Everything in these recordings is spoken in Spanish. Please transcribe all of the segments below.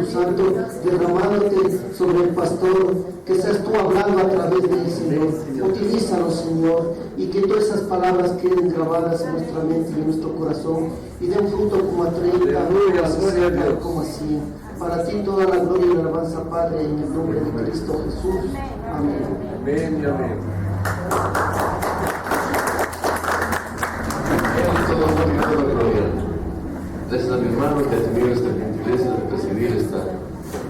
Santo derramándote sobre el pastor, que seas tú hablando a través de él, Señor. Utilízalo, Señor, y que todas esas palabras queden grabadas en nuestra mente y en nuestro corazón y den fruto como a 30, como a 60, como a 100. Para ti toda la gloria y la alabanza, Padre, en el nombre de Cristo Jesús. Amén. Amén y amén. Gracias a mi hermano que ha tenido esta gentileza de presidir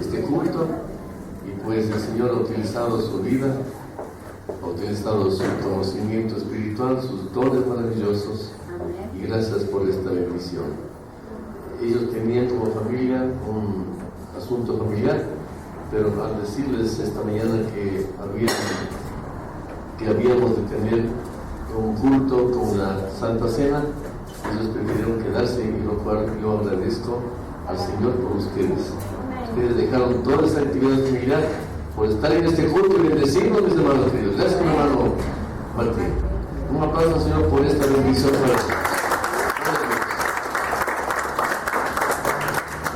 este culto, y pues el Señor ha utilizado su vida, ha utilizado su conocimiento espiritual, sus dones maravillosos, y gracias por esta bendición. Ellos tenían como familia un asunto familiar, pero al decirles esta mañana que habíamos de tener un culto con la Santa Cena, ellos prefirieron quedarse, y lo cual yo agradezco al Señor por ustedes. Ustedes dejaron toda esa actividad familiar por estar en este culto y bendecirnos, mis hermanos queridos. Gracias, mi hermano Martín. Un aplauso al Señor por esta bendición para nosotros.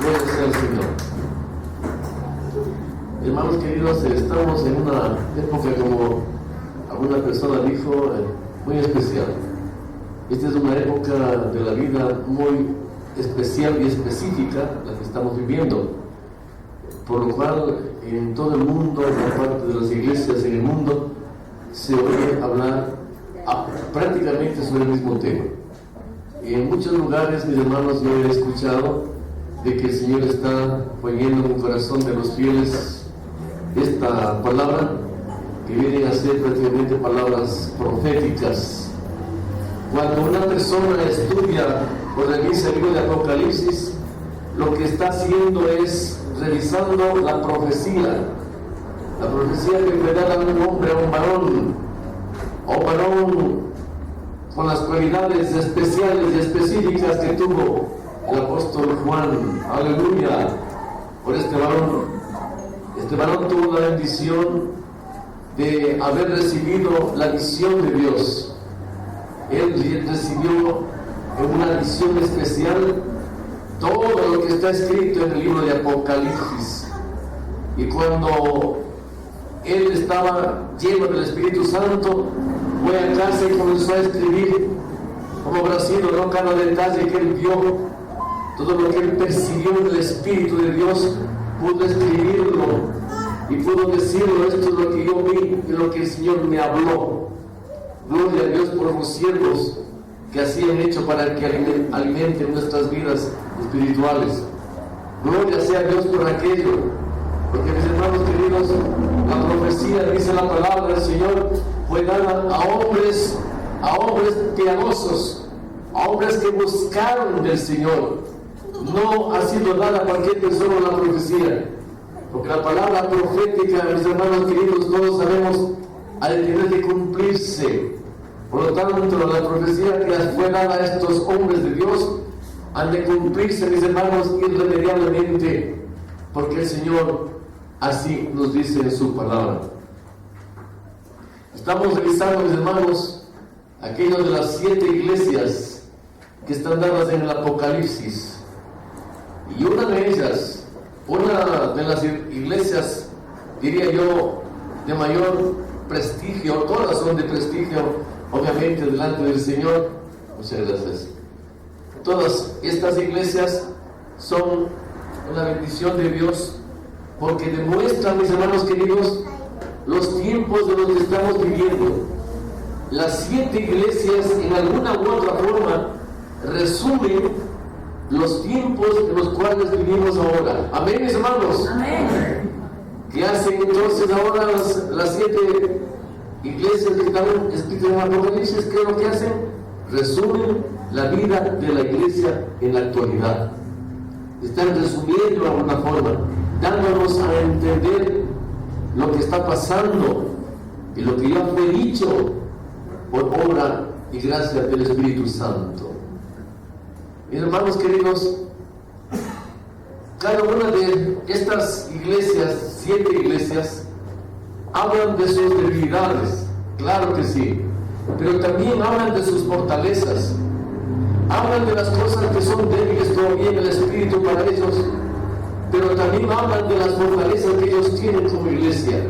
Gloria sea al Señor. Hermanos queridos, estamos en una época, como alguna persona dijo, muy especial. Esta es una época de la vida muy especial y específica, la que estamos viviendo, por lo cual en todo el mundo, en parte de las iglesias en el mundo, se oye hablar prácticamente sobre el mismo tema. Y en muchos lugares, mis hermanos, yo he escuchado de que el Señor está poniendo en el corazón de los fieles esta palabra, que vienen a ser prácticamente palabras proféticas. Cuando una persona estudia o revisa el libro de Apocalipsis, lo que está haciendo es revisando la profecía que fue dada a un hombre, a un varón con las cualidades especiales y específicas que tuvo el apóstol Juan. Aleluya. Por este varón tuvo la bendición de haber recibido la visión de Dios. Él recibió en una visión especial todo lo que está escrito en el libro de Apocalipsis. Y cuando él estaba lleno del Espíritu Santo, fue a casa y comenzó a escribir, como habrá sido, ¿no?, cada detalle que él vio, todo lo que él percibió en el Espíritu de Dios, pudo escribirlo y pudo decirlo: esto es lo que yo vi y lo que el Señor me habló. Gloria a Dios por los siervos que así han hecho para que alimenten nuestras vidas espirituales. Gloria sea a Dios por aquello, porque, mis hermanos queridos, la profecía, dice la palabra del Señor, fue dada a hombres piadosos, a hombres que buscaron del Señor. No ha sido dada a cualquier persona la profecía, porque la palabra profética, mis hermanos queridos, todos sabemos, ha de tener que cumplirse. Por lo tanto, la profecía que fue dada a estos hombres de Dios han de cumplirse, mis hermanos, irremediablemente, porque el Señor así nos dice en su palabra. Estamos revisando, mis hermanos, aquello de las 7 iglesias que están dadas en el Apocalipsis, y una de ellas, una de las iglesias, diría yo, de mayor prestigio, todas son de prestigio, obviamente, delante del Señor. Muchas gracias. Todas estas iglesias son una bendición de Dios, porque demuestran, mis hermanos queridos, los tiempos de los que estamos viviendo. Las 7 iglesias, en alguna u otra forma, resumen los tiempos en los cuales vivimos ahora. Amén, mis hermanos. Amén. ¿Qué hacen entonces ahora las 7 iglesias que están escritas en Apocalipsis? ¿Qué es lo que hacen? Resumen la vida de la iglesia en la actualidad. Están resumiendo de alguna forma, dándonos a entender lo que está pasando y lo que ya fue dicho por obra y gracia del Espíritu Santo. Mis hermanos queridos, cada una de estas iglesias, 7 iglesias, hablan de sus debilidades, claro que sí, pero también hablan de sus fortalezas, hablan de las cosas que son débiles todavía en el Espíritu para ellos, pero también hablan de las fortalezas que ellos tienen como iglesia.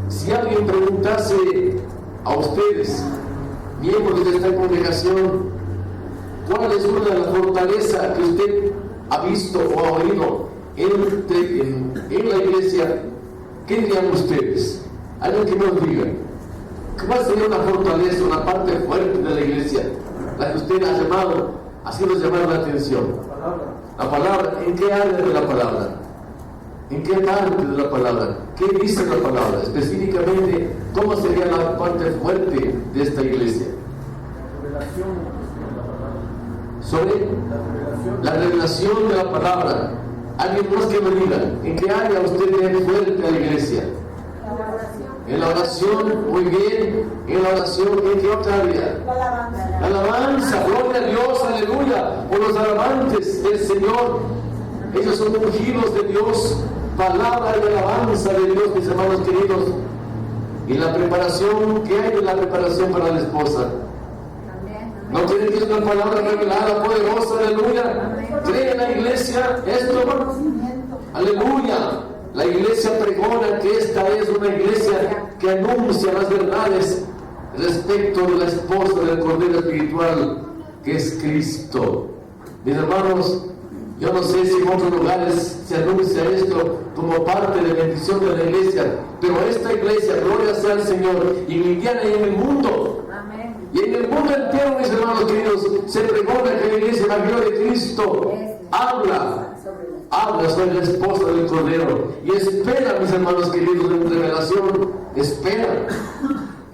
Si alguien preguntase a ustedes, miembros de esta congregación, ¿cuál es una de las fortalezas que usted ha visto o ha oído en la iglesia? ¿Qué dirían ustedes? Algo que nos diga. ¿Cuál sería una fortaleza, una parte fuerte de la iglesia? La que usted ha sido llamar la atención. La palabra. ¿En qué área de la palabra? ¿En qué parte de la palabra? ¿Qué dice la palabra? Específicamente, ¿cómo sería la parte fuerte de esta iglesia? Sobre la revelación de la palabra. Alguien más que me diga, ¿en qué área usted ve fuerte a la iglesia? En la oración, muy bien. En la oración, ¿en qué otra área? La alabanza, gloria a Dios, aleluya. Por los alabantes del Señor, ellos son ungidos de Dios. Palabra y alabanza de Dios, mis hermanos queridos. Y la preparación, ¿qué hay de la preparación para la esposa? ¿No tiene que ser una palabra revelada, poderosa, aleluya? ¿Cree en la iglesia esto? Aleluya. La iglesia pregona que esta es una iglesia que anuncia las verdades respecto de la esposa del Cordero Espiritual, que es Cristo. Mis hermanos, yo no sé si en otros lugares se anuncia esto como parte de la bendición de la iglesia, pero esta iglesia, gloria sea al Señor, y en Indiana y en el mundo, y en el mundo entero, mis hermanos queridos, se pregona que la iglesia, la gloria de Cristo, habla sobre la esposa del Cordero, y espera, mis hermanos queridos, en revelación, espera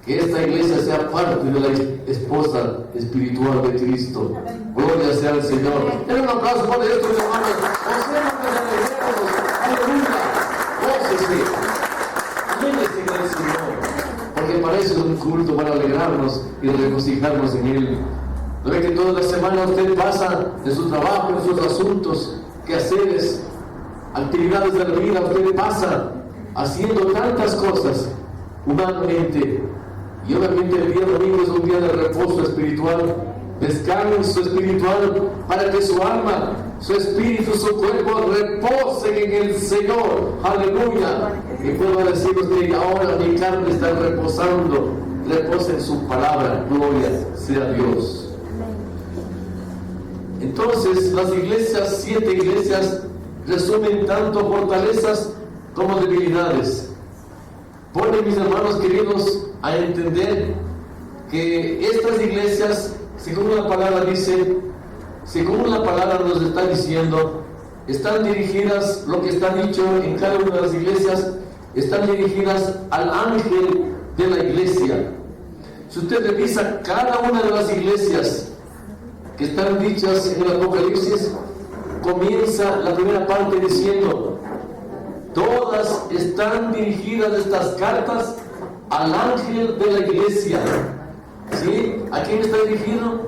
que esta iglesia sea parte de la esposa espiritual de Cristo. Gloria sea al Señor. Den un aplauso por esto, mis hermanos. Hacemos que nos alegremos. Aleluya. Gócese. Alégrese con el Señor. Porque para eso es un culto, para alegrarnos y regocijarnos en Él. ¿No ve que toda la semana usted pasa de su trabajo, de sus asuntos, quehaceres, actividades de la vida, usted pasa haciendo tantas cosas humanamente? Y obviamente el día domingo es un día de reposo espiritual, descanso espiritual, para que su alma, su espíritu, su cuerpo reposen en el Señor. Aleluya. Y puedo deciros que ahora mi carne está reposando. Reposa en su palabra. Gloria sea Dios. Entonces las iglesias, 7 iglesias, resumen tanto fortalezas como debilidades. Pone, mis hermanos queridos, a entender que estas iglesias, según la palabra dice, según la palabra nos está diciendo, están dirigidas, lo que está dicho en cada una de las iglesias, están dirigidas al ángel de la iglesia. Si usted revisa cada una de las iglesias que están dichas en el Apocalipsis, comienza la primera parte diciendo, todas están dirigidas estas cartas al ángel de la iglesia. ¿Sí? ¿A quién está dirigido?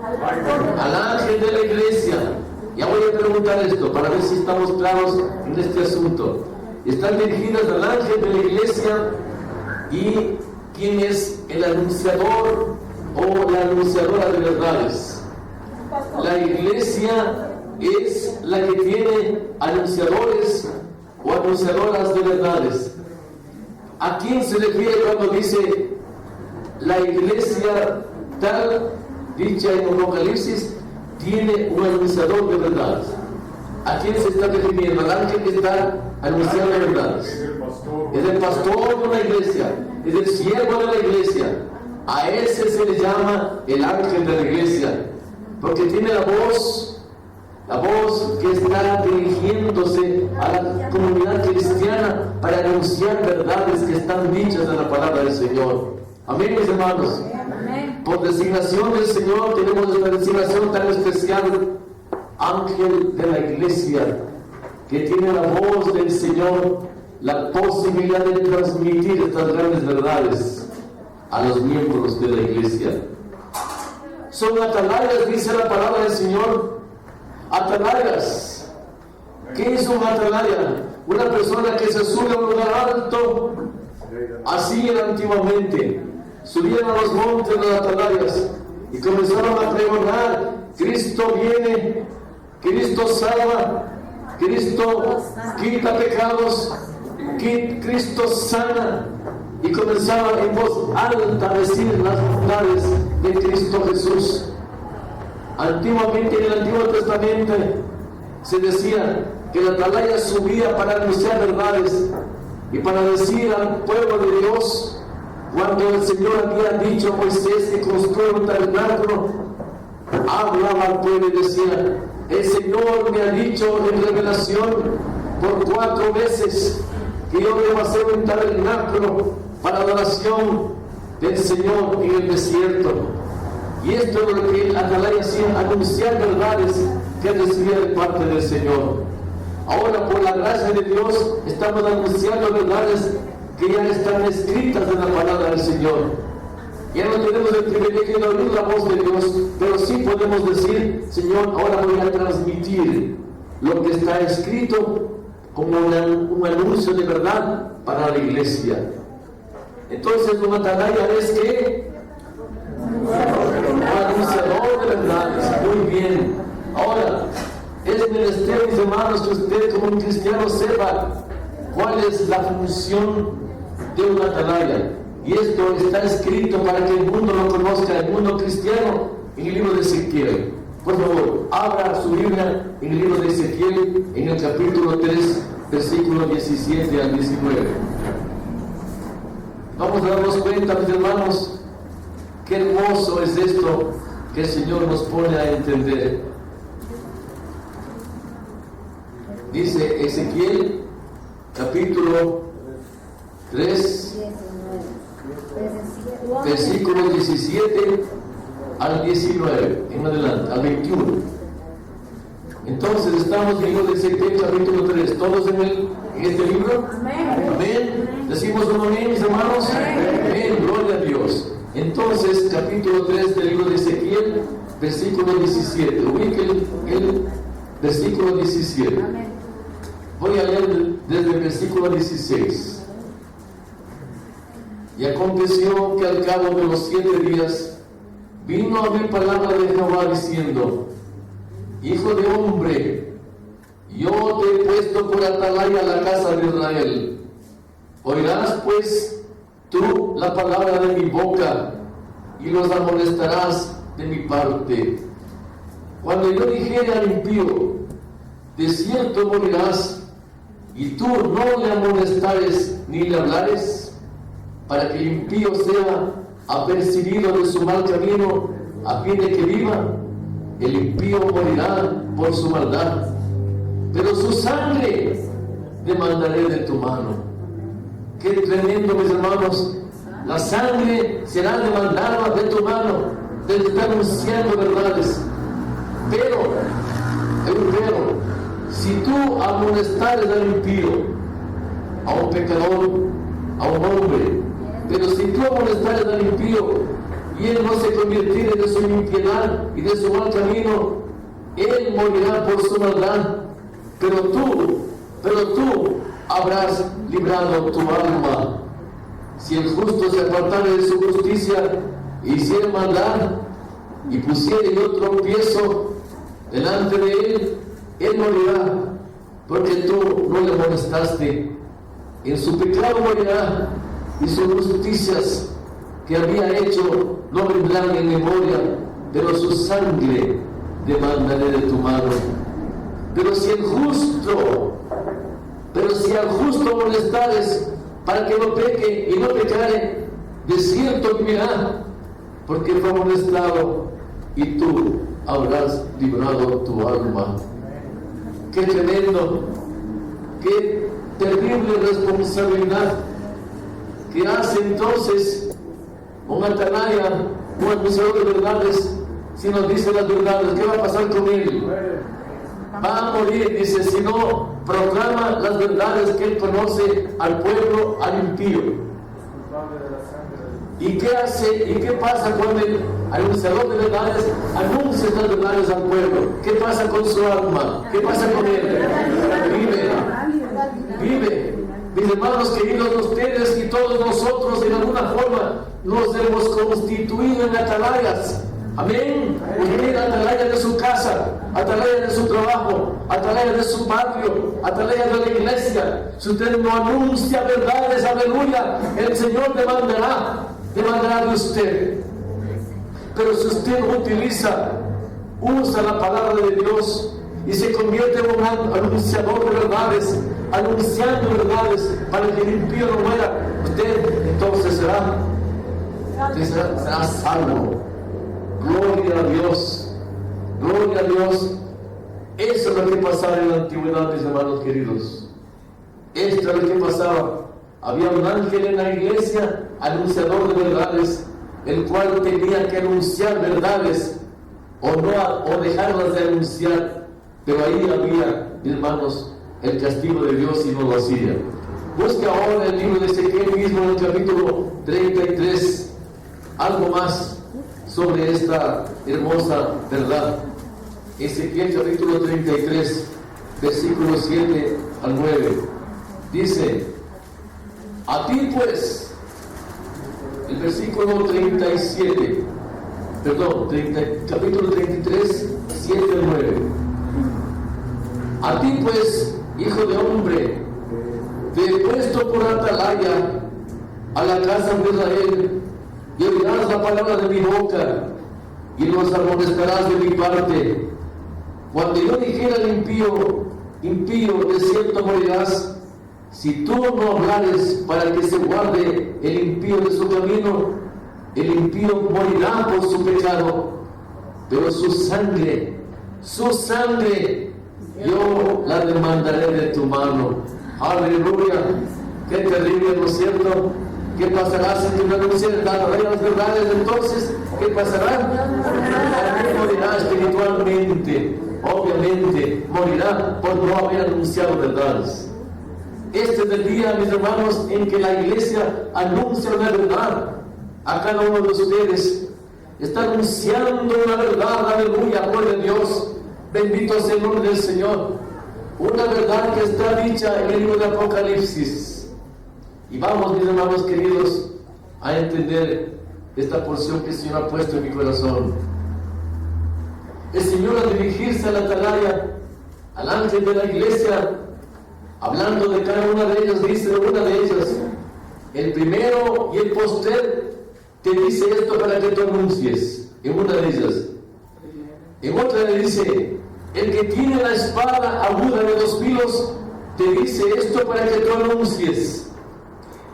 Al ángel de la iglesia. Ya voy a preguntar esto para ver si estamos claros en este asunto. Están dirigidas al ángel de la iglesia. ¿Y quién es el anunciador o la anunciadora de verdades? La iglesia es la que tiene anunciadores o anunciadoras de verdades. ¿A quién se refiere cuando dice la iglesia tal, dicha en Apocalipsis, tiene un anunciador de verdades? ¿A quién se está refiriendo? Al ángel que está anunciando verdades. Es el pastor de una iglesia, es el siervo de la iglesia. A ese se le llama el ángel de la iglesia, porque tiene la voz que está dirigiéndose a la comunidad cristiana para anunciar verdades que están dichas en la palabra del Señor. Amén, mis hermanos. Amén. Por designación del Señor tenemos esta designación tan especial, ángel de la iglesia, que tiene la voz del Señor, la posibilidad de transmitir estas grandes verdades a los miembros de la iglesia. Son atalayas, dice la palabra del Señor. Atalayas. ¿Qué es un atalaya? Una persona que se sube a un lugar alto. Así era antiguamente. Subían a los montes las atalayas y comenzaron a pregonar: Cristo viene, Cristo salva, Cristo quita pecados, Cristo sana, y comenzaba en voz alta a decir las bondades de Cristo Jesús. Antiguamente, en el Antiguo Testamento, se decía que la atalaya subía para anunciar verdades y para decir al pueblo de Dios, cuando el Señor había dicho a Moisés que construya un tabernáculo, hablaba al pueblo y decía: el Señor me ha dicho en revelación por 4 veces que yo debo hacer un tabernáculo para adoración del Señor en el desierto. Y esto es lo que el atalaya hacía, anunciar verdades que recibía de parte del Señor. Ahora, por la gracia de Dios, estamos anunciando verdades que ya están escritas en la palabra del Señor. Ya no tenemos el privilegio de oír la voz de Dios, pero sí podemos decir: Señor, ahora voy a transmitir lo que está escrito como un anuncio de verdad para la iglesia. Entonces, un atalaya es que un anunciador de verdades. Muy bien. Ahora, es menester, mis hermanos, que usted como un cristiano sepa cuál es la función de un atalaya. Y esto está escrito para que el mundo lo conozca, el mundo cristiano, en el libro de Ezequiel. Por favor, abra su Biblia en el libro de Ezequiel, en el capítulo 3, versículos 17 al 19. Vamos a darnos cuenta, mis hermanos, qué hermoso es esto que el Señor nos pone a entender. Dice Ezequiel, capítulo 3, versículos 17 al 19, en adelante, al 21. Entonces estamos en el libro de Ezequiel, capítulo 3, todos en este libro. Amén. Decimos un amén, mis hermanos. Amén. Gloria a Dios. Entonces, capítulo 3 del libro de Ezequiel, versículo 17. Ubiquen el versículo 17. Voy a leer desde el versículo 16. Y aconteció que al cabo de los 7 días vino a mí palabra de Jehová diciendo: Hijo de hombre, yo te he puesto por atalaya a la casa de Israel. Oirás pues tú la palabra de mi boca y los amonestarás de mi parte. Cuando yo dijere al impío: de cierto morirás, y tú no le amonestares ni le hablares, para que el impío sea apercibido de su mal camino, a fin de que viva, el impío morirá por su maldad, pero su sangre demandaré de tu mano. Qué tremendo, mis hermanos. La sangre será demandada de tu mano, de estar anunciando verdades. Pero, si tú amonestares al impío, a un pecador, a un hombre, pero si tú amonestares al impío y él no se convirtiere de su impiedad y de su mal camino, él morirá por su maldad, pero tú habrás librado tu alma. Si el justo se apartare de su justicia e hiciere maldad y pusiere yo tropiezo delante de él, él morirá, porque tú no le amonestaste. En su pecado morirá, y sus justicias que había hecho no vendrán en memoria, pero su sangre demandaré de tu mano. Pero si al justo amonestares para que no peque y no pecare, de cierto vivirá, porque fue amonestado, y tú habrás librado tu alma. Qué tremendo, qué terrible responsabilidad que hace entonces un atalaya, un anunciador de verdades. Si nos dice las verdades, ¿qué va a pasar con él? Va a morir, dice, si no proclama las verdades que él conoce al pueblo, al impío. ¿Y qué hace? ¿Y qué pasa cuando el anunciador de verdades anuncia estas verdades al pueblo? ¿Qué pasa con su alma? ¿Qué pasa con él? Vive. Mis hermanos queridos, ustedes y todos nosotros en alguna forma nos hemos constituido en atalayas Amén. Usted atalaya de su casa, atalaya de su trabajo, atalaya de su barrio, atalaya de la iglesia. Si usted no anuncia verdades, aleluya, el Señor demandará de usted. Pero si usted usa la palabra de Dios y se convierte en un anunciador de verdades, anunciando verdades para que el impío no muera, usted entonces será salvo. Gloria a Dios, gloria a Dios. Eso es lo que pasaba en la antigüedad, mis hermanos queridos. Esto es lo que pasaba. Había un ángel en la iglesia, anunciador de verdades, el cual tenía que anunciar verdades o dejarlas de anunciar. Pero ahí había, mis hermanos, el castigo de Dios si no lo hacía. Busca ahora el libro de Ezequiel mismo, en el capítulo 33, algo más sobre esta hermosa verdad. Ezequiel capítulo 33, versículos 7 al 9. Dice: a ti pues, el versículo 37, capítulo 33, 7 al 9. A ti pues, hijo de hombre, te he puesto por atalaya a la casa de Israel, y oirás la palabra de mi boca, y los amonestarás de mi parte. Cuando yo dijera al impío, de cierto morirás, si tú no hablares para que se guarde el impío de su camino, el impío morirá por su pecado, pero su sangre, yo la demandaré de tu mano. Aleluya. Qué terrible, ¿no es cierto? ¿Qué pasará si tú no anuncias las verdades? Entonces, ¿qué pasará? Morirá espiritualmente. Obviamente, morirá por no haber anunciado verdades. Este es el día, mis hermanos, en que la iglesia anuncia una verdad a cada uno de ustedes. Está anunciando una verdad, aleluya, gloria a Dios. Bendito sea el nombre del Señor. Una verdad que está dicha en el libro de Apocalipsis. Y vamos, mis hermanos queridos, a entender esta porción que el Señor ha puesto en mi corazón. El Señor, al dirigirse a la atalaya, al ángel de la iglesia, hablando de cada una de ellas, dice de una de ellas: el primero y el postrer te dice esto para que tú anuncies. En una de ellas. En otra le dice: el que tiene la espada aguda de 2 filos te dice esto para que tú anuncies.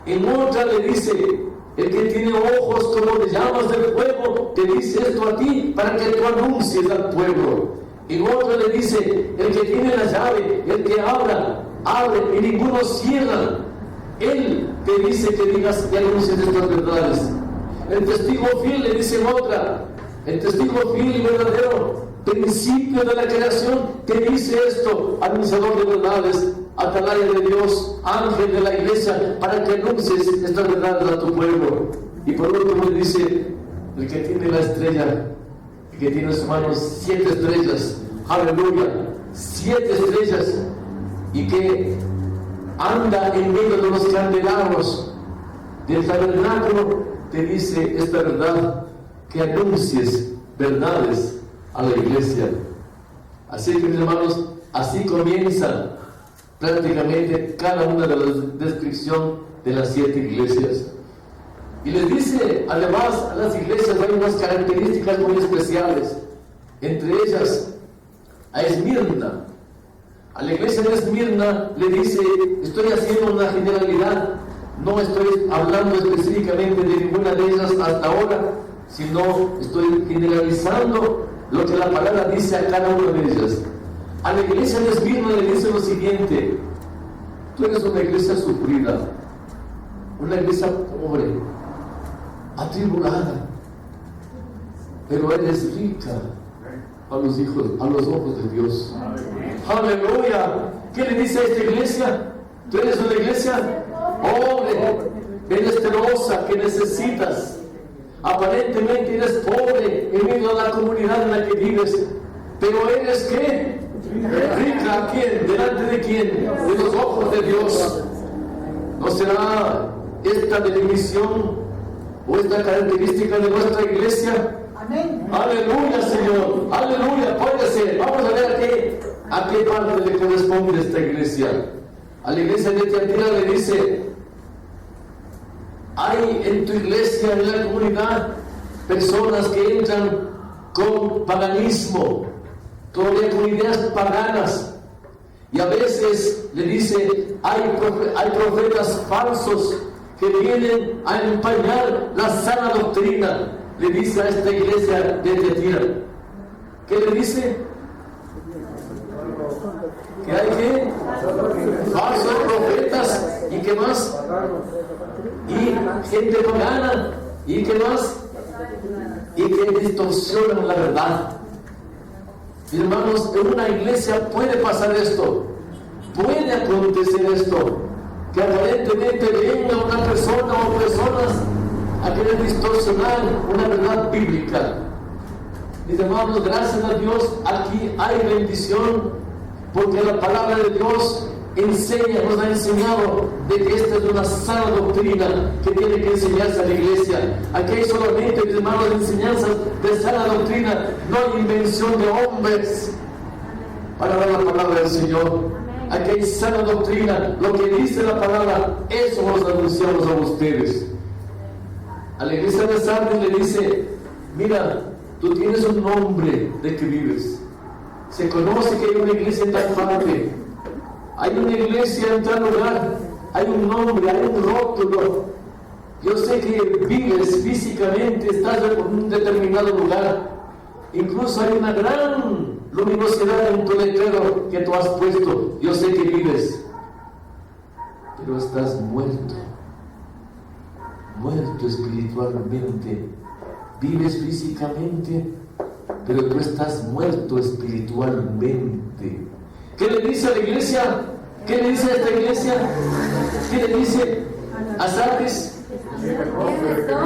En otra le dice: el que tiene ojos como de llamas del fuego te dice esto a ti para que tú anuncies al pueblo. En otra le dice: el que tiene la llave, el que abre y ninguno cierra, él te dice que digas y anuncies estas verdades. El testigo fiel le dice en otra: el testigo fiel y verdadero, principio de la creación, te dice esto, anunciador de verdades, atalaya de Dios, ángel de la iglesia, para que anuncies estas verdades a tu pueblo. Y por último le dice: el que tiene la estrella, el que tiene en sus manos 7 estrellas, aleluya, 7 estrellas, y que anda en medio de los candelabros del tabernáculo, te dice esta verdad, que anuncies verdades a la iglesia. Así que, mis hermanos, así comienza prácticamente cada una de las descripciones de las 7 iglesias. Y les dice, además, a las iglesias hay unas características muy especiales. Entre ellas, a Esmirna, a la iglesia de Esmirna le dice: estoy haciendo una generalidad, no estoy hablando específicamente de ninguna de ellas hasta ahora, sino estoy generalizando lo que la palabra dice a cada una de ellas. A la iglesia de Esmirna le dice lo siguiente: tú eres una iglesia sufrida, una iglesia pobre, atribulada, pero eres rica a los ojos de Dios. Aleluya. ¿Qué le dice a esta iglesia? Tú eres una iglesia pobre, menesterosa, que necesitas. Aparentemente eres pobre en medio de la comunidad en la que vives, pero eres ¿qué? Rica. ¿A quién? ¿Delante de quién? De los ojos de Dios. ¿No será esta definición o esta característica de nuestra iglesia? Aleluya, Señor. Aleluya, puede ser. Vamos a ver a qué parte le corresponde esta iglesia. A la iglesia de Tiatira le dice: hay en tu iglesia, en la comunidad, personas que entran con paganismo, todavía con ideas paganas. Y a veces le dice: hay profetas falsos que vienen a empañar la sana doctrina. Le dice a esta iglesia de Tiatira. ¿Qué le dice? Que hay que falsos profetas, y qué más, y gente pagana, y qué más, y que distorsionan la verdad. Hermanos, en una iglesia puede pasar esto, puede acontecer esto, que aparentemente venga una persona o personas a querer distorsionar una verdad bíblica. Mis hermanos, gracias a Dios, aquí hay bendición, porque la palabra de Dios nos ha enseñado de que esta es una sana doctrina que tiene que enseñarse a la iglesia. Aquí hay solamente, mis hermanos, enseñanzas de sana doctrina, no hay invención de hombres para dar la palabra del Señor. Aquí hay sana doctrina, lo que dice la palabra, eso nos anunciamos a ustedes. A la iglesia de Sardis le dice: mira, tú tienes un nombre de que vives. Se conoce que hay una iglesia en tal parte, hay una iglesia en tal lugar, hay un nombre, hay un rótulo. Yo sé que vives físicamente, estás en un determinado lugar, incluso hay una gran luminosidad en tu letrero que tú has puesto. Yo sé que vives, pero estás muerto espiritualmente. Vives físicamente, pero tú estás muerto espiritualmente. ¿Qué le dice a la iglesia? ¿Qué le dice a esta iglesia? ¿Qué le dice a Sardis?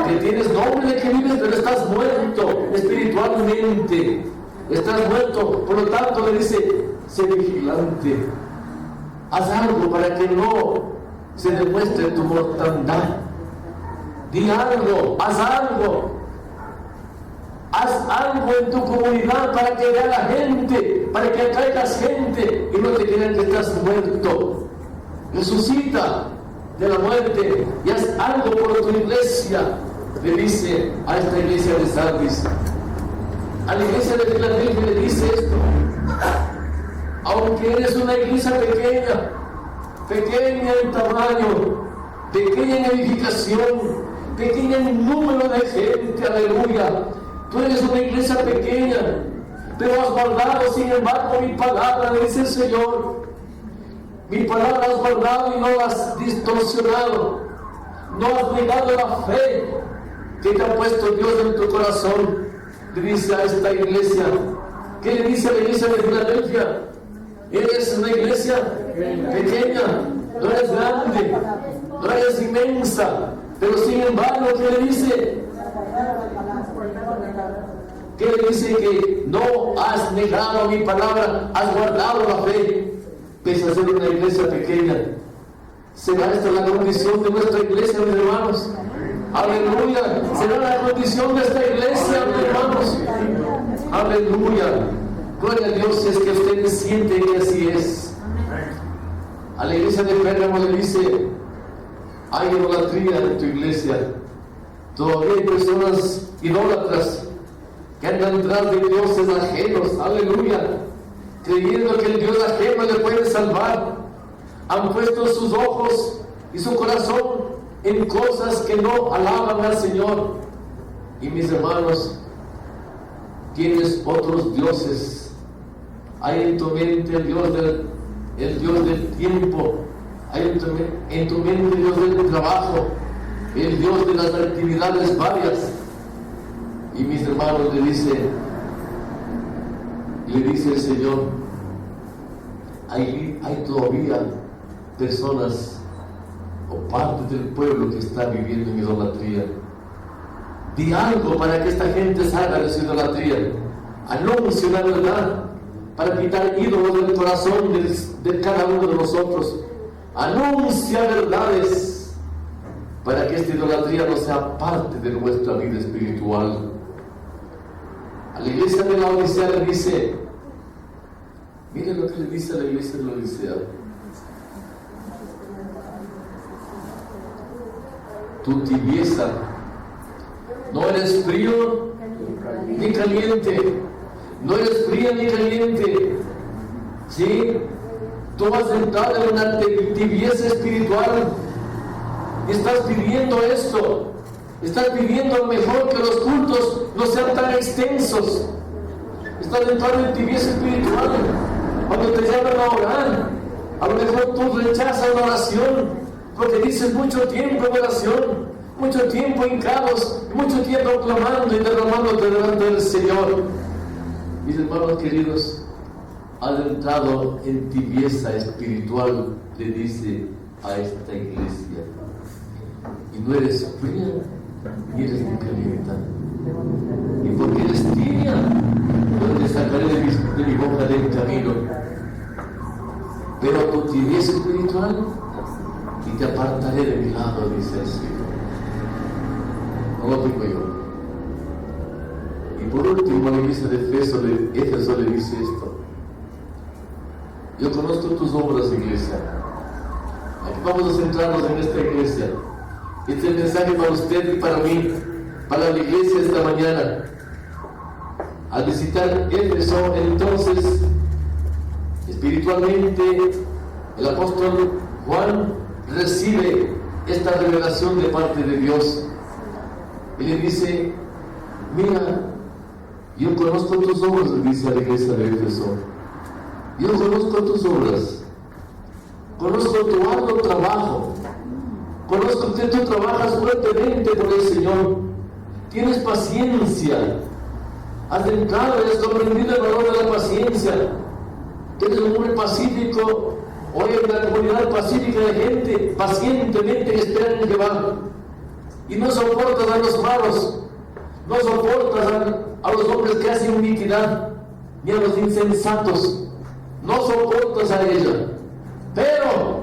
Que tienes nombre de que vives, pero estás muerto espiritualmente. Estás muerto. Por lo tanto le dice: sé vigilante. Haz algo para que no se demuestre tu mortandad. Di algo, haz algo. Haz algo en tu comunidad para que vea la gente, para que atraigas gente y no te crean que estás muerto. Resucita de la muerte y haz algo por tu iglesia. Le dice a esta iglesia de Sardis. A la iglesia de Filadelfia le dice esto: aunque eres una iglesia pequeña en tamaño, pequeña en edificación, pequeña en número de gente, aleluya. Tú eres una iglesia pequeña, pero has guardado, sin embargo, mi palabra, le dice el Señor. Mi palabra has guardado y no la has distorsionado. No has negado la fe que te ha puesto Dios en tu corazón. Le dice a esta iglesia. ¿Qué le dice a la iglesia de Filadelfia? Eres una iglesia pequeña, no eres grande, no eres inmensa, pero sin embargo, ¿qué le dice? ¿Qué le dice? Que no has negado mi palabra, has guardado la fe, pese a ser una iglesia pequeña. ¿Será esta la condición de nuestra iglesia, mis hermanos? Aleluya. ¿Será la condición de esta iglesia, mis hermanos? Aleluya. Gloria a Dios, si es que ustedes sienten que así es. A la iglesia de Pérgamo le dice: hay idolatría en tu iglesia. Todavía hay personas idólatras que andan detrás de dioses ajenos, aleluya, creyendo que el Dios ajeno le puede salvar. Han puesto sus ojos y su corazón en cosas que no alaban al Señor. Y mis hermanos, tienes otros dioses. Hay en tu mente el Dios del tiempo, hay en tu mente el Dios del trabajo, el Dios de las actividades varias. Y mis hermanos, le dice el Señor: hay todavía personas o parte del pueblo que está viviendo en idolatría. Di algo para que esta gente salga de su idolatría. Anuncia la verdad para quitar ídolos del corazón de cada uno de nosotros. Anuncia verdades para que esta idolatría no sea parte de nuestra vida espiritual. A la iglesia de la Odisea le dice, miren lo que le dice a la iglesia de la Odisea. Tu tibieza, no eres frío ni caliente, no eres fría ni caliente, ¿sí? Tú has entrado en una tibieza espiritual y estás pidiendo esto, estás pidiendo mejor que los cultos no sean tan extensos, estás entrando en tibieza espiritual. Cuando te llaman a orar, a lo mejor tú rechazas la oración porque dices mucho tiempo en oración, mucho tiempo hincados, mucho tiempo clamando y derramándote delante del Señor. Mis hermanos queridos, has entrado en tibieza espiritual, le dice a esta iglesia, y no eres fría ni eres muy caliente, y porque eres tibia, no te sacaré de mi boca del camino, pero tu tibieza espiritual y te apartaré de mi lado, dice el Señor. No lo digo yo. Y por último, la iglesia de Éfeso le dice esto: yo conozco tus obras, iglesia. Aquí vamos a centrarnos en esta iglesia. Este es el mensaje para usted y para mí, para la iglesia esta mañana. Al visitar Éfeso, entonces, espiritualmente, el apóstol Juan recibe esta revelación de parte de Dios y le dice: mira, yo conozco tus obras, le dice a la iglesia de Éfeso. Yo conozco tus obras, conozco tu arduo trabajo, conozco que tú trabajas fuertemente por el Señor, tienes paciencia, has entrado y has comprendido el valor de la paciencia, eres un hombre pacífico. Hoy en la comunidad pacífica de gente pacientemente que esperan en Jehová, y no soportas a los malos, no soportas a los hombres que hacen iniquidad, ni a los insensatos, no soportas a ella. Pero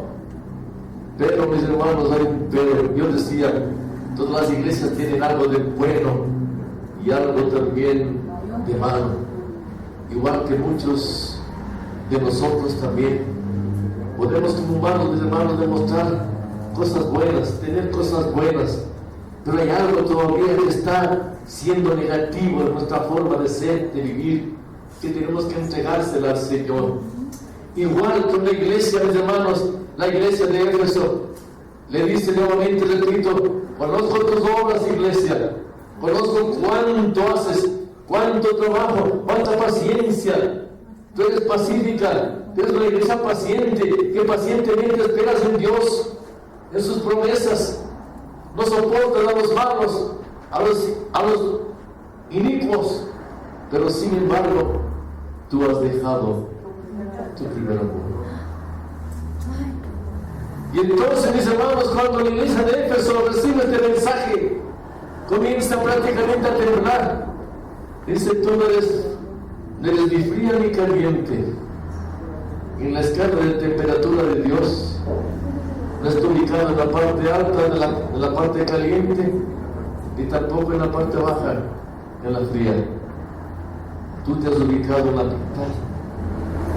mis hermanos, hay un pero. Yo decía, todas las iglesias tienen algo de bueno y algo también de malo, igual que muchos de nosotros también podemos, como humanos, mis hermanos, demostrar cosas buenas, tener cosas buenas, pero hay algo todavía que está siendo negativo en nuestra forma de ser, de vivir, que tenemos que entregársela al Señor. Igual que una iglesia, mis hermanos, la iglesia de Éfeso le dice nuevamente, repito, conozco tus obras, iglesia, conozco cuánto haces, cuánto trabajo, cuánta paciencia, tú eres pacífica, tú eres una iglesia paciente, que pacientemente esperas en Dios, en sus promesas, no soportas a los malos, a los inicuos, pero sin embargo, tú has dejado tu primer amor. Y entonces, mis hermanos, cuando la iglesia de Éfeso recibe este mensaje, comienza prácticamente a temblar. Dice: tú no eres ni fría ni caliente. En la escala de temperatura de Dios, no está ubicado en la parte alta, en la parte caliente, ni tampoco en la parte baja, en la fría. Tú te has ubicado en la mitad,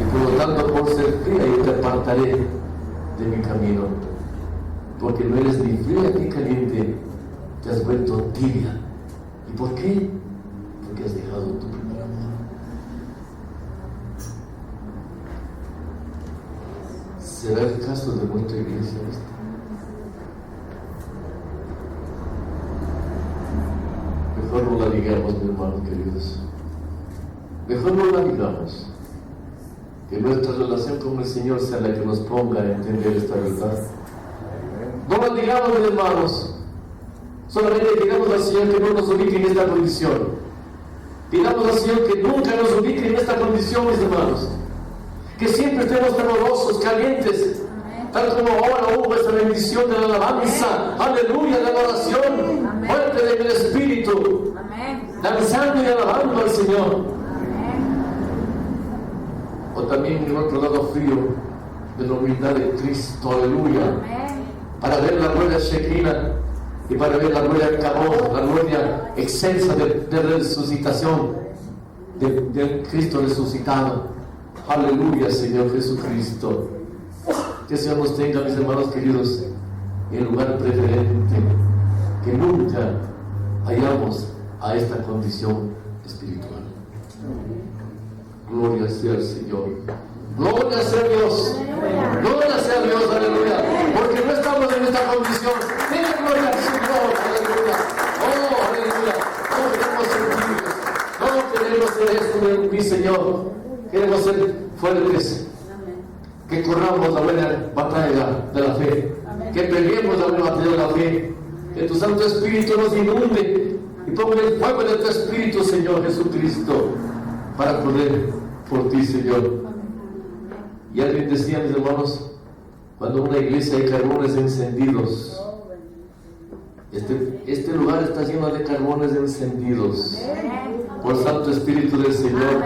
y por lo tanto, por ser fría, yo te apartaré de mi camino, porque no eres ni fría ni caliente, te has vuelto tibia. ¿Y por qué? Porque has dejado tu primer amor. ¿Será el caso de nuestra iglesia esta? Mejor no la digamos, mis hermanos queridos. Mejor no la digamos. Que nuestra relación con el Señor sea la que nos ponga a entender esta verdad. No la digamos, mis hermanos. Solamente digamos al Señor que no nos ubique en esta condición. Digamos al Señor que nunca nos ubique en esta condición, mis hermanos. Que siempre estemos fervorosos, calientes, tal como ahora hubo esta bendición de la alabanza, aleluya, de la oración, fuerte en el Espíritu, danzando y alabando al Señor. O también en otro lado frío de la humildad de Cristo, aleluya, para ver la gloria Shekinah y para ver la gloria Kabod, la gloria excelsa de resucitación, del Cristo resucitado. Aleluya, Señor Jesucristo. Que Señor nos tenga, mis hermanos queridos, en lugar preferente, que nunca hallamos a esta condición espiritual. Gloria sea al Señor. Gloria sea Dios. Gloria sea Dios, aleluya. Porque no estamos en esta condición. Denle gloria al Señor, aleluya. Oh, aleluya. No queremos ser esto, mi Señor. Queremos ser fuertes. Que corramos la buena batalla de la fe. Que peleemos la buena batalla de la fe. Que tu Santo Espíritu nos inunde y ponga el fuego de tu Espíritu, Señor Jesucristo, para correr por ti, Señor. Y alguien decía, mis hermanos, cuando en una iglesia hay carbones encendidos, este lugar está lleno de carbones encendidos por Santo Espíritu del Señor.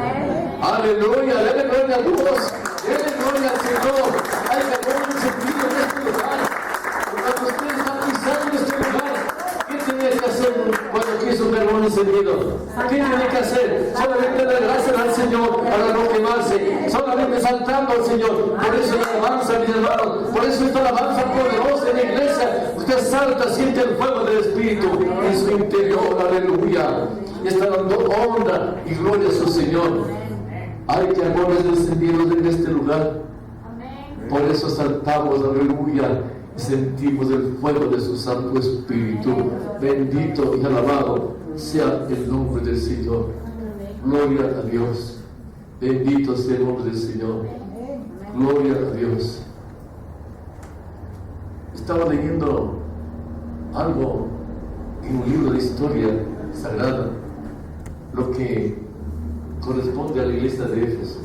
Aleluya, dale gloria a Dios, dale gloria al Señor. Hay carbones encendidos en este lugar. Cuando usted está pisando este lugar, ¿qué tiene que hacer cuando quiso un carbón encendido? ¿Qué tiene que hacer? Solamente dar gracias al Señor para no quemarse, solamente saltando al Señor. Por eso la alabanza, mis hermanos, por eso esta alabanza poderosa en la iglesia. Usted salta, siente el fuego del Espíritu en su interior, aleluya. Y está dando honra y gloria a su Señor. Hay carbones encendidos en este lugar. Por eso saltamos, aleluya, y sentimos el fuego de su Santo Espíritu. Bendito y alabado sea el nombre del Señor. Gloria a Dios. Bendito sea el nombre del Señor. Gloria a Dios. Estaba leyendo algo en un libro de historia sagrada, lo que corresponde a la iglesia de Éfeso,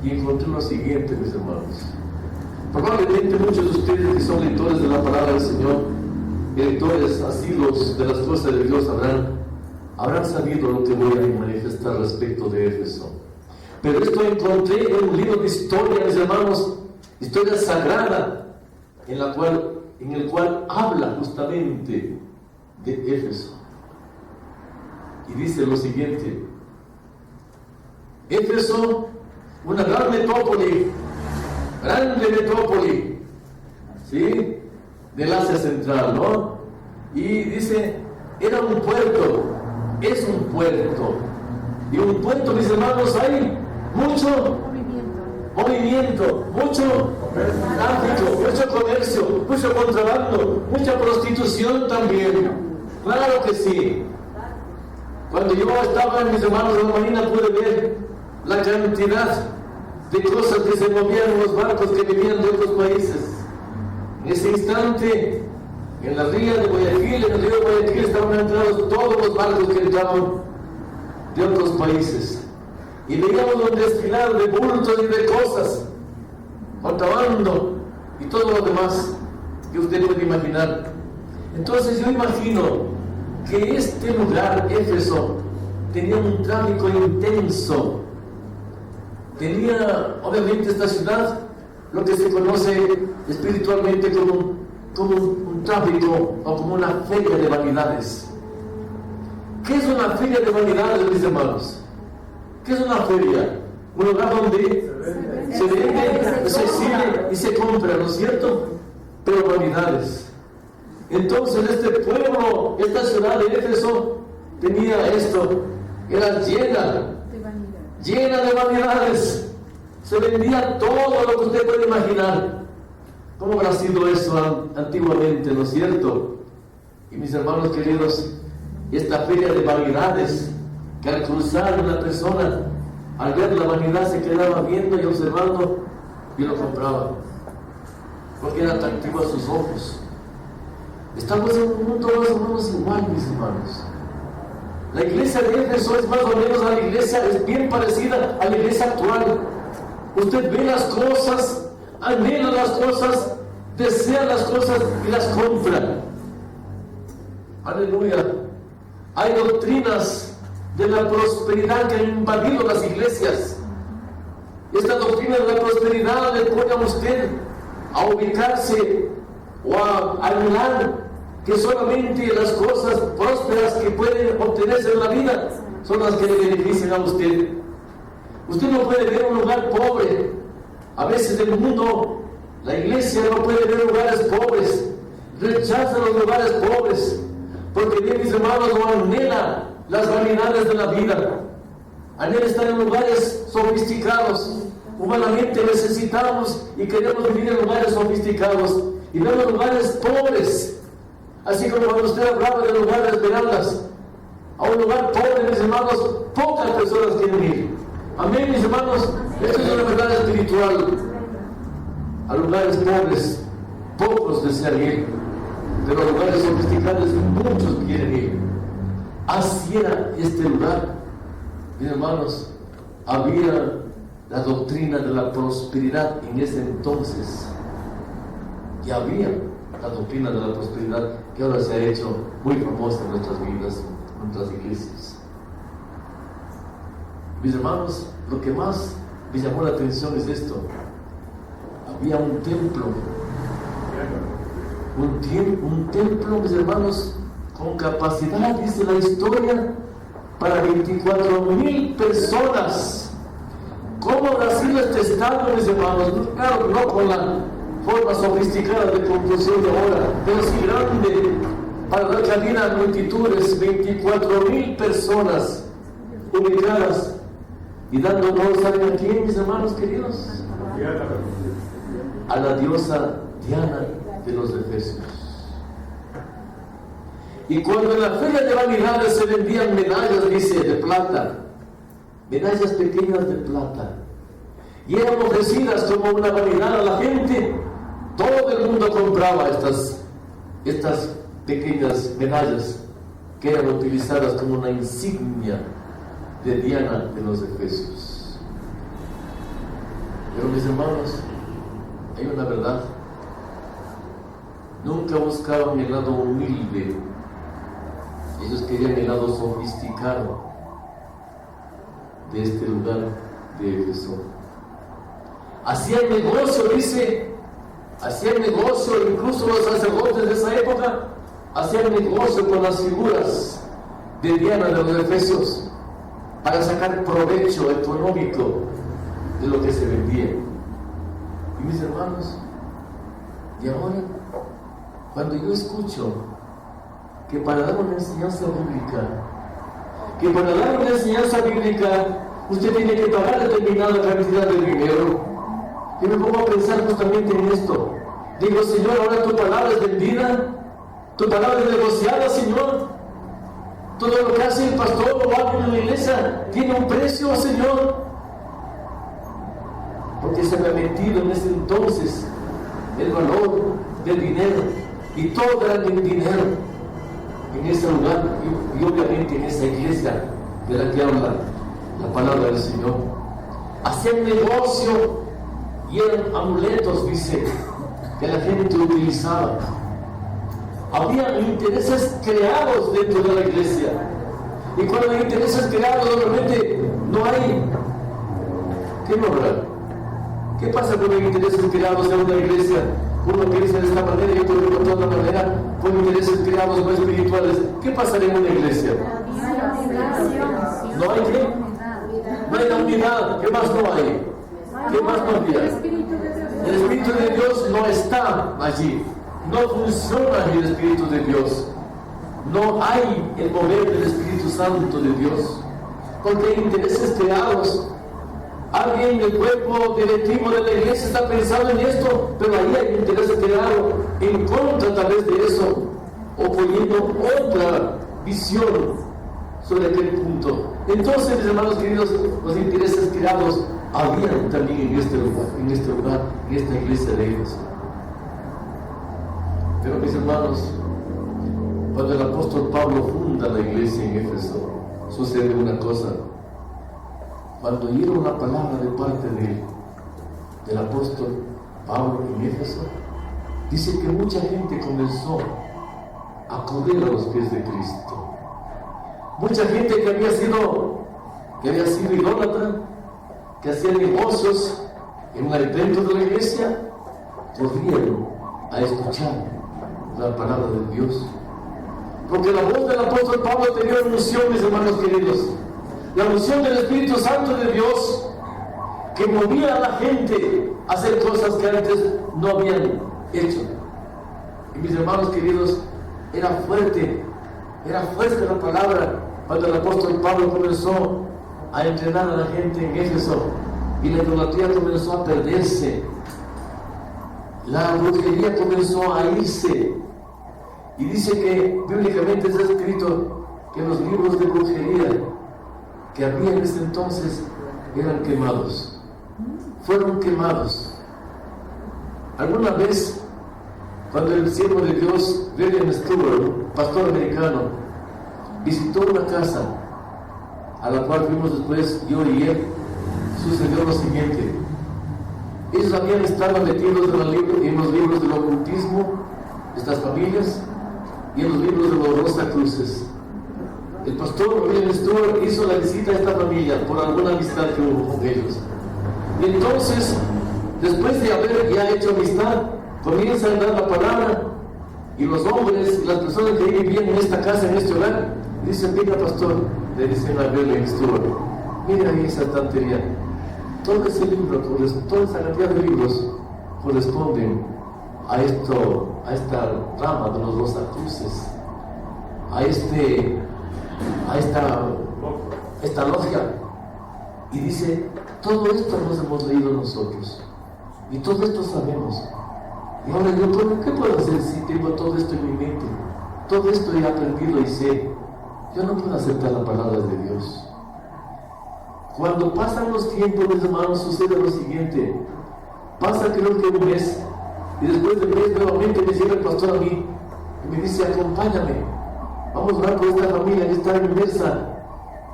y encontré lo siguiente, mis hermanos. Probablemente muchos de ustedes que son lectores de la palabra del Señor, lectores asiduos de las cosas de Dios, habrán sabido lo que voy a manifestar respecto de Éfeso. Pero esto encontré en un libro de historia, mis hermanos, historia sagrada, en el cual habla justamente de Éfeso. Y dice lo siguiente: Éfeso, una gran metrópoli, grande metrópoli, ¿sí?, del Asia Central, ¿no? Y dice, era un puerto, es un puerto. Y un puerto, mis hermanos, hay mucho movimiento, mucho tráfico, mucho comercio, mucho contrabando, mucha prostitución también. Claro que sí. Cuando yo estaba en mis hermanos de la marina pude ver la cantidad de cosas que se movían en los barcos que venían de otros países. En ese instante, en la ría de Guayaquil, en el río de Guayaquil, estaban entrados todos los barcos que entraban de otros países. Y veíamos un desfilar de bultos y de cosas, contrabando y todo lo demás que usted puede imaginar. Entonces yo imagino que este lugar, Éfeso, tenía un tráfico intenso. Tenía, obviamente, esta ciudad lo que se conoce espiritualmente como un tráfico o como una feria de vanidades. ¿Qué es una feria de vanidades, mis hermanos? ¿Qué es una feria? Un lugar donde se vende, se exhibe y se compra, ¿no es cierto? Pero vanidades. Entonces este pueblo, esta ciudad de Éfeso, tenía esto, era llena de vanidades. Se vendía todo lo que usted puede imaginar. ¿Cómo habrá sido eso antiguamente, no es cierto? Y mis hermanos queridos, esta feria de vanidades, que al cruzar una persona, al ver la vanidad, se quedaba viendo y observando y lo compraba, porque era atractivo a sus ojos. Estamos en un mundo más o menos igual, mis hermanos. La iglesia de Éfeso es más o menos a la iglesia, es bien parecida a la iglesia actual. Usted ve las cosas, anhela las cosas, desea las cosas y las compra. Aleluya. Hay doctrinas de la prosperidad que han invadido las iglesias. Esta doctrina de la prosperidad le pone a usted a ubicarse o a anhelar que solamente las cosas prósperas que pueden obtenerse en la vida son las que le benefician a usted. Usted no puede ver un lugar pobre. A veces en el mundo, la iglesia no puede ver lugares pobres, rechaza los lugares pobres, porque bien, mis hermanos, no anhela las vanidades de la vida, anhela estar en lugares sofisticados. Humanamente necesitamos y queremos vivir en lugares sofisticados y no en lugares pobres. Así como cuando usted hablaba de lugares esmeraldas, a un lugar pobre, mis hermanos, pocas personas quieren ir. Amén, mis hermanos. Esto es una verdad espiritual. A lugares pobres, pocos desean ir, pero a lugares sofisticados, muchos quieren ir. Así era este lugar, mis hermanos. Había la doctrina de la prosperidad en ese entonces. Y había la doctrina de la prosperidad que ahora se ha hecho muy famosa en nuestras vidas, en nuestras iglesias. Mis hermanos, lo que más me llamó la atención es esto. Había un templo, mis hermanos, con capacidad, dice la historia, para 24,000 personas. ¿Cómo habrá sido este estado, mis hermanos? Claro, no con la forma sofisticada de construcción de ahora, pero sí grande, para dar cabida a multitudes, 24,000 personas ubicadas y dando honor, ¿saben a quién, mis hermanos queridos? A la diosa Diana de los Efesios. Y cuando en la feria de vanidades se vendían medallas, dice, de plata, medallas pequeñas de plata, y eran ofrecidas como una vanidad a la gente, todo el mundo compraba estas pequeñas medallas que eran utilizadas como una insignia de Diana de los Efesios. Pero, mis hermanos, hay una verdad. Nunca buscaban el lado humilde, ellos querían el lado sofisticado de este lugar de Éfeso. Hacían negocio, dice, hacían negocio, incluso los sacerdotes de esa época hacían negocio con las figuras de Diana de los Efesios para sacar provecho económico de lo que se vendía. Y mis hermanos, y ahora, cuando yo escucho que para dar una enseñanza bíblica, usted tiene que pagar determinada cantidad de dinero, y me pongo a pensar justamente en esto. Digo, Señor, ahora tu palabra es vendida, tu palabra es negociada, Señor. Todo lo que hace el pastor o alguien en la iglesia tiene un precio, Señor. Porque se me ha metido en ese entonces el valor del dinero, y todo era el dinero en ese lugar y obviamente en esa iglesia de la que habla la palabra del Señor. Hacían negocio y eran amuletos, dice, que la gente utilizaba. Había intereses creados dentro de la iglesia, y cuando hay intereses creados normalmente no hay. ¿Qué no habrá? ¿Qué pasa cuando hay intereses creados en una iglesia? Uno piensa de esta manera y otro de otra manera, con intereses creados no espirituales. ¿Qué pasaría en una iglesia? ¿No hay qué? No hay la unidad. ¿Qué más no hay? ¿Qué más no había? El Espíritu de Dios no está allí. No funciona el Espíritu de Dios. No hay el mover del Espíritu Santo de Dios, porque hay intereses creados. Alguien del cuerpo directivo de la iglesia está pensando en esto, pero ahí hay un interés creado en contra tal vez de eso, o poniendo otra visión sobre aquel punto. Entonces, mis hermanos queridos, los intereses creados habían también en este lugar, en esta iglesia de Éfeso. Pero, mis hermanos, cuando el apóstol Pablo funda la iglesia en Éfeso, sucede una cosa. Cuando oyeron la palabra de parte del apóstol Pablo en Éfeso, dice que mucha gente comenzó a correr a los pies de Cristo. Mucha gente que había sido idólatra, que hacía negocios dentro de la iglesia, corrieron a escuchar la palabra de Dios. Porque la voz del apóstol Pablo tenía unción, mis hermanos queridos. la unción del Espíritu Santo de Dios que movía a la gente a hacer cosas que antes no habían hecho. Y mis hermanos queridos, era fuerte la palabra cuando el apóstol Pablo comenzó a entrenar a la gente en Éfeso y la idolatría comenzó a perderse, la brujería comenzó a irse. Y dice que bíblicamente está escrito que los libros de brujería que había en ese entonces eran quemados, fueron quemados. Alguna vez, cuando el siervo de Dios, William Stewart, pastor americano, visitó una casa a la cual fuimos después, yo y él, sucedió lo siguiente. Ellos habían estado metidos en los libros del ocultismo, estas familias, y en los libros de los Rosacruces. El pastor William Stewart hizo la visita a esta familia por alguna amistad que hubo con ellos. Y entonces, después de haber ya hecho amistad, comienza a dar la palabra, y los hombres y las personas que vivían en esta casa, en este hogar, dicen: mira, pastor, le dicen a William Stewart, mira ahí esa estantería, todo ese libro, toda esa cantidad de libros corresponden a esta rama de los Rosacruces, a esta logia. Y dice: todo esto nos hemos leído nosotros y todo esto sabemos. Y ahora yo, ¿qué puedo hacer si tengo todo esto en mi mente? Todo esto he aprendido y sé. Yo no puedo aceptar la palabra de Dios. Cuando pasan los tiempos, mis hermanos, sucede lo siguiente. Pasa, creo que un mes, y después de un mes nuevamente me llega el pastor a mí y me dice: acompáñame, vamos a orar por esta familia que está inmersa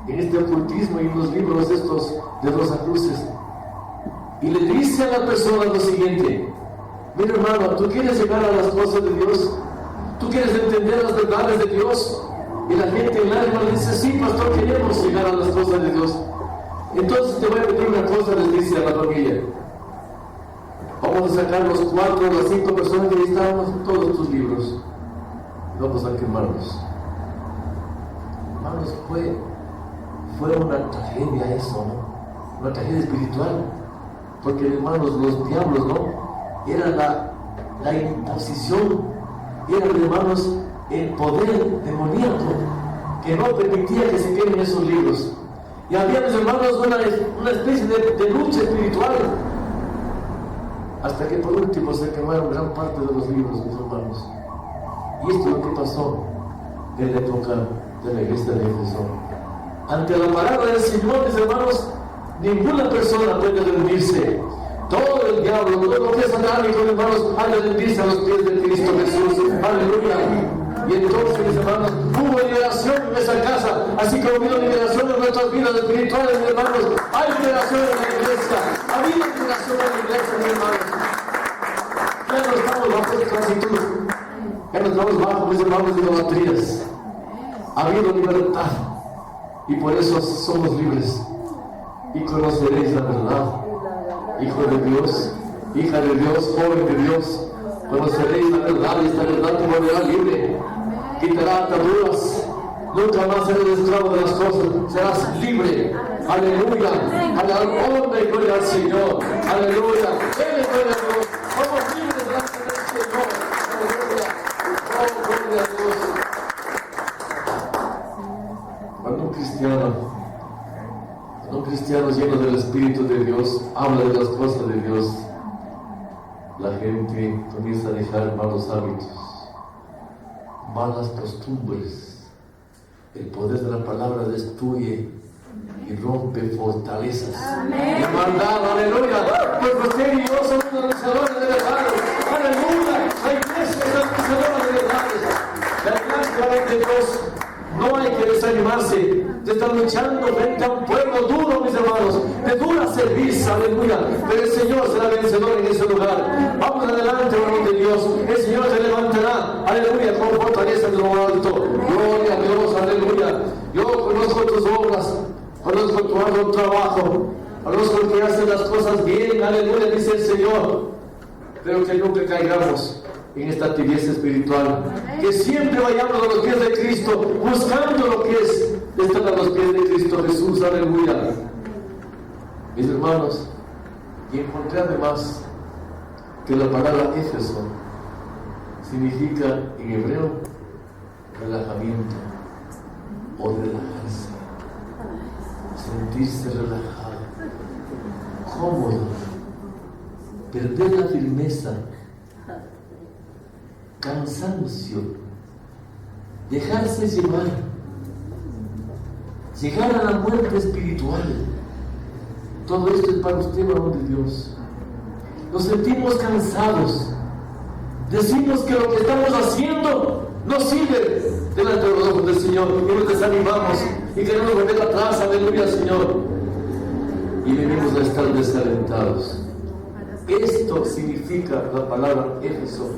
en este ocultismo y en los libros estos de Rosacruces. Y le dice a la persona lo siguiente: mira, hermano, ¿tú quieres llegar a las cosas de Dios? ¿Tú quieres entender las verdades de Dios? Y la gente en lágrimas le dice: sí, pastor, queremos llegar a las cosas de Dios. Entonces te voy a pedir una cosa, les dice a la familia: vamos a sacar los 4 o las 5 personas que necesitamos todos tus libros, vamos a quemarlos. Hermanos, fue una tragedia eso, ¿no? Una tragedia espiritual, porque, hermanos, los diablos, ¿no? Era la imposición, era, hermanos, el poder demoníaco que no permitía que se queden esos libros. Y había, mis hermanos, una especie de lucha espiritual, hasta que por último se quemaron gran parte de los libros, mis hermanos. Y esto es lo que pasó en la época de la iglesia de Éfeso. Ante la palabra del Señor, mis hermanos, ninguna persona puede rendirse. Todo el diablo, todo lo que es satánico, hermanos, ha de rendirse a los pies de Cristo Jesús. Aleluya. Y entonces, mis hermanos, hubo liberación en esa casa, así como hubo liberación en nuestras vidas espirituales, mis hermanos. Hay liberación en la iglesia, ha habido liberación en la iglesia, mis hermanos. Ya no estamos bajo esclavitud, ya no estamos bajo, mis hermanos, de idolatrías. Ha habido libertad y por eso somos libres. Y conoceréis la verdad. Hijo de Dios, hija de Dios, joven de Dios, conoceréis la verdad y esta verdad te volverá libre, quitará ataduras, nunca más serás esclavo de las cosas, serás libre. Aleluya, honra y gloria al Señor. Aleluya, Él es gloria a Dios, somos libres delante del Señor. Aleluya, oh, gloria a Dios. Cuando un cristiano lleno del Espíritu de Dios habla de las cosas de Dios, la gente comienza a dejar malos hábitos, malas costumbres. El poder de la palabra destruye y rompe fortalezas. Amén. Y maldad, aleluya. Pues usted y yo somos los vencedores de verdades. Aleluya. La iglesia es la vencedora de verdades. La iglesia de Dios. No hay que desanimarse. Te están luchando frente a un pueblo duro, mis hermanos, de dura servicio, aleluya. Pero el Señor será vencedor en ese lugar. Vamos adelante, hermanos de Dios. El Señor se levantará, aleluya, con fortaleza de lo alto. Gloria a Dios, aleluya. Yo conozco tus obras, conozco tu arduo trabajo, conozco que haces las cosas bien, aleluya, dice el Señor. Pero que nunca caigamos en esta tibieza espiritual, que siempre vayamos a los pies de Cristo, buscando lo que es están a los pies de Cristo Jesús, aleluya. Mis hermanos, y encontré además que la palabra Éfeso significa en hebreo relajamiento o relajarse, sentirse relajado, cómodo, perder la firmeza, cansancio, dejarse llegar a la muerte espiritual. Todo esto es para usted, varón de Dios. Nos sentimos cansados, decimos que lo que estamos haciendo no sirve delante de los ojos del Señor, y nos desanimamos y queremos volver atrás, aleluya, Señor, y venimos a estar desalentados. Esto significa la palabra Éfeso.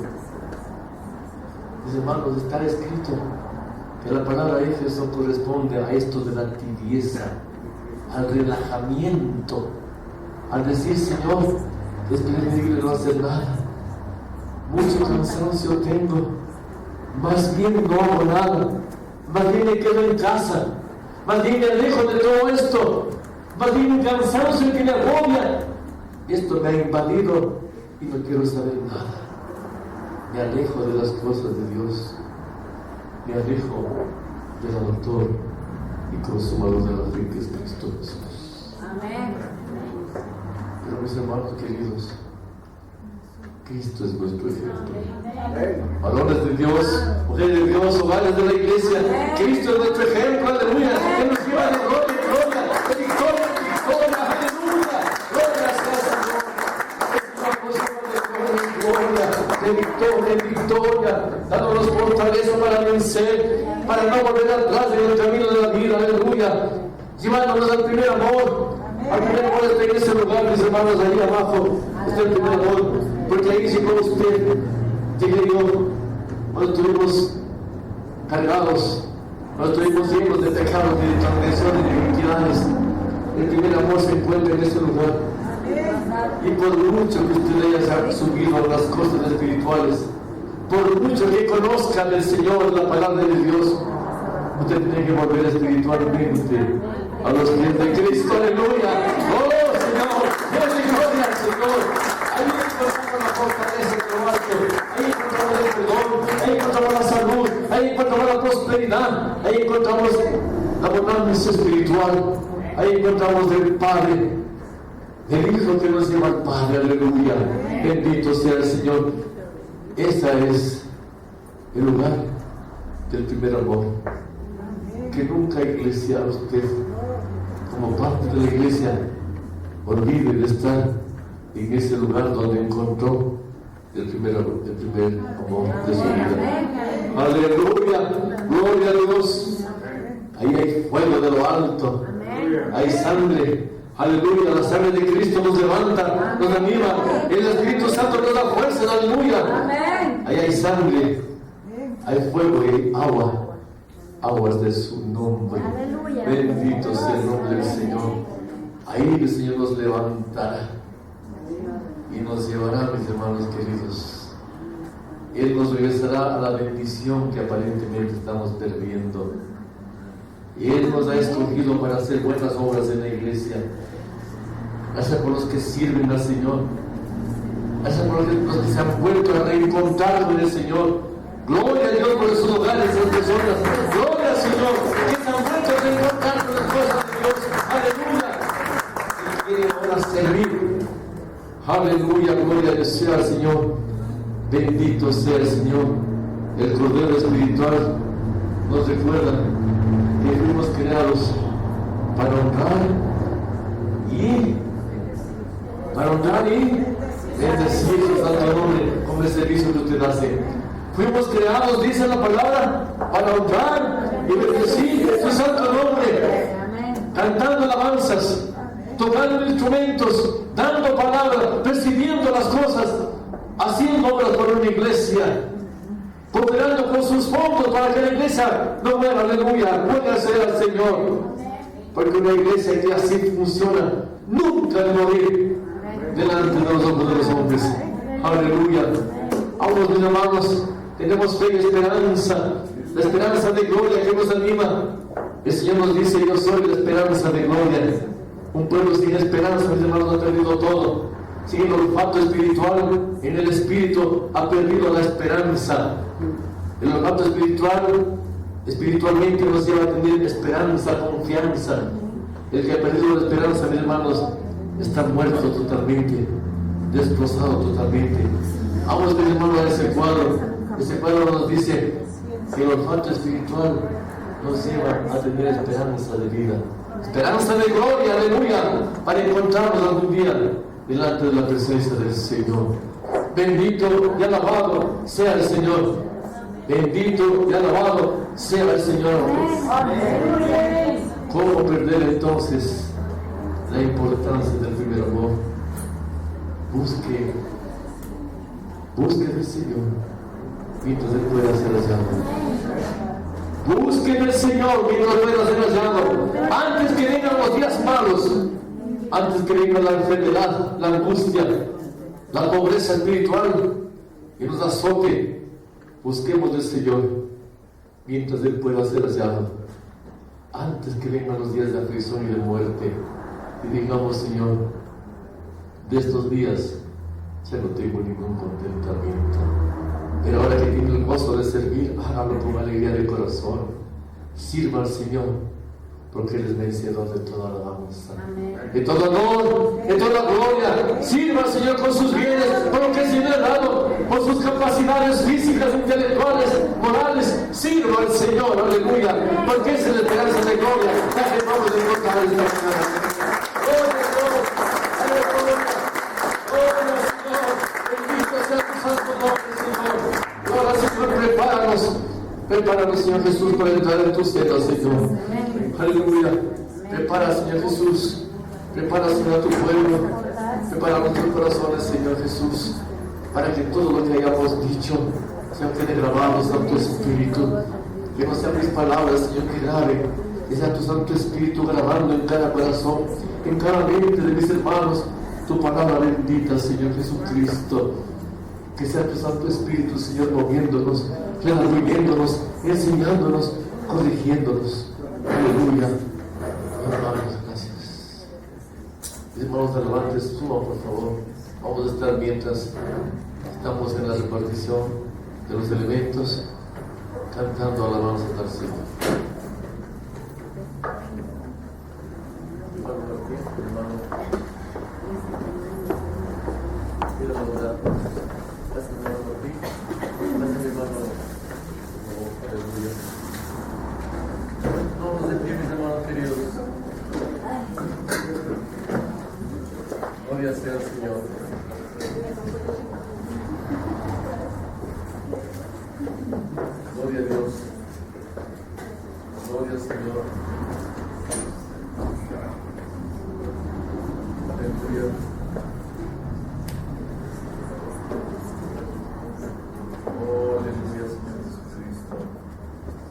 Mis hermanos, está escrito que la palabra Éfeso corresponde a esto de la tibieza, al relajamiento, al decir, Señor, es preferible no hacer nada, mucho cansancio tengo, más bien no hago nada, más bien me quedo en casa, más bien me alejo de todo esto, más bien un cansancio que me agobia, esto me ha invadido y no quiero saber nada, me alejo de las cosas de Dios, me alejo del autor y consumador de la fe, que es Cristo Jesús. Amén. Pero mis hermanos queridos, Cristo es nuestro ejemplo. Varones de Dios, mujeres de Dios, hogares de la iglesia, Cristo es nuestro ejemplo, aleluya, que nos lleva de gloria en gloria, de victoria en victoria, aleluya, gloria sea Señor. Es una cosa de victoria en victoria, dándonos fortaleza para vencer, para no volver atrás en el camino de la vida, aleluya, llevándonos al primer amor. Al primer amor está en ese lugar, mis hermanos, ahí abajo está el primer amor, porque ahí llegó usted, llegué yo, cuando estuvimos cargados, cuando estuvimos llenos de pecados, de transgresiones, de iniquidades. El primer amor se encuentra en ese lugar, y por mucho que usted haya subido a las cosas espirituales, por mucho que conozca del Señor la palabra de Dios, usted tiene que volver espiritualmente a los pies de Cristo, aleluya. Oh Señor, Dios y gloria al Señor. Ahí encontramos la fortaleza en lo alto, ahí encontramos el perdón, ahí encontramos la salud, ahí encontramos la prosperidad, ahí encontramos la bonanza espiritual, ahí encontramos el Padre, el Hijo que nos lleva al Padre, aleluya. Bendito sea el Señor. Ese es el lugar del primer amor. Que nunca, iglesia, usted, como parte de la iglesia, olvide de estar en ese lugar donde encontró el primer amor de su vida. Aleluya, gloria a Dios. Ahí hay fuego de lo alto, hay sangre. Aleluya, la sangre de Cristo nos levanta, nos anima. El Espíritu Santo nos da fuerza, aleluya. Ahí hay sangre, hay fuego y hay agua. Aguas de su nombre. Aleluya. Bendito sea el nombre del Señor. Ahí el Señor nos levantará y nos llevará, mis hermanos queridos. Él nos regresará a la bendición que aparentemente estamos perdiendo. Y Él nos ha escogido para hacer buenas obras en la iglesia. Gracias por los que sirven al Señor. Gracias por los que se han vuelto a reencontrar con el Señor. Gloria a Dios por esos hogares, esas personas. Gloria al Señor, que se han vuelto a reencontrar con las cosas de Dios. Aleluya. Y quieren ahora servir. Aleluya, gloria sea al Señor. Bendito sea el Señor. El Cordero Espiritual nos recuerda que fuimos creados para honrar y bendecir su santo nombre como el servicio que usted hace. Fuimos creados, dice la palabra, para honrar y bendecir su santo nombre, cantando alabanzas, tocando instrumentos, dando palabras, recibiendo las cosas, haciendo obras por una iglesia, cooperando con sus fondos para que la iglesia no muera, aleluya, gloria sea al Señor, porque una iglesia que así funciona nunca debe morir delante de los ojos de los hombres. Aleluya. Vamos, mis hermanos, tenemos fe y esperanza, la esperanza de gloria que nos anima. El Señor nos dice: yo soy la esperanza de gloria. Un pueblo sin esperanza, mis hermanos, ha perdido todo. Sin el olfato espiritual, en el espíritu ha perdido la esperanza. El olfato espiritual, espiritualmente nos lleva a tener esperanza, confianza. El que ha perdido la esperanza, mis hermanos, está muerto totalmente, destrozado totalmente. Vamos, mis hermanos, a ese cuadro. Ese cuadro nos dice que el olfato espiritual nos lleva a tener esperanza de vida, esperanza de gloria, aleluya, para encontrarnos algún día delante de la presencia del Señor. Bendito y alabado sea el Señor. Bendito y alabado sea el Señor. ¿Cómo perder entonces la importancia del primer amor? Busque del Señor mientras Él pueda ser hallado. Busquen al Señor mientras pueda ser hallado. Antes que vengan los días malos, antes que venga la enfermedad, la angustia, la pobreza espiritual y nos azote, busquemos del Señor mientras Él pueda ser hallado. Antes que vengan los días de aflicción y de muerte, y digamos: Señor, de estos días ya no tengo ningún contentamiento, pero ahora que tengo el gozo de servir, hágalo con alegría de corazón. Sirva al Señor, porque Él es vencedor de toda alabanza, de todo honor, de toda gloria. Sirva al Señor con sus bienes, por lo que el Señor ha dado, por sus capacidades físicas, intelectuales, morales. Sirva al Señor, aleluya, porque es la esperanza de gloria la que vamos a encontrar esta mañana. Gloria a Dios, aleluya, gloria al Señor, bendito sea tu santo nombre, Señor. Gloria, Señor, prepáranos, Señor Jesús, para entrar en tu seno, Señor. Aleluya. Prepara, Señor Jesús. Prepara, Señor, a tu pueblo. Prepara nuestros corazones, Señor Jesús, para que todo lo que hayamos dicho sea quede grabado, Santo Espíritu. Que no sean mis palabras, Señor, que grabe. Que sea tu Santo Espíritu grabando en cada corazón, en cada mente de mis hermanos, tu palabra bendita, Señor Jesucristo. Que sea tu Santo Espíritu, Señor, moviéndonos, redarguyéndonos, enseñándonos, corrigiéndonos. Aleluya. Hermanos, gracias. Hermanos, levanten su mano, por favor. Vamos a estar mientras estamos en la repartición de los elementos, cantando alabanza al Señor. Gloria sea al Señor. Gloria a Dios. Gloria al Señor. Aleluya.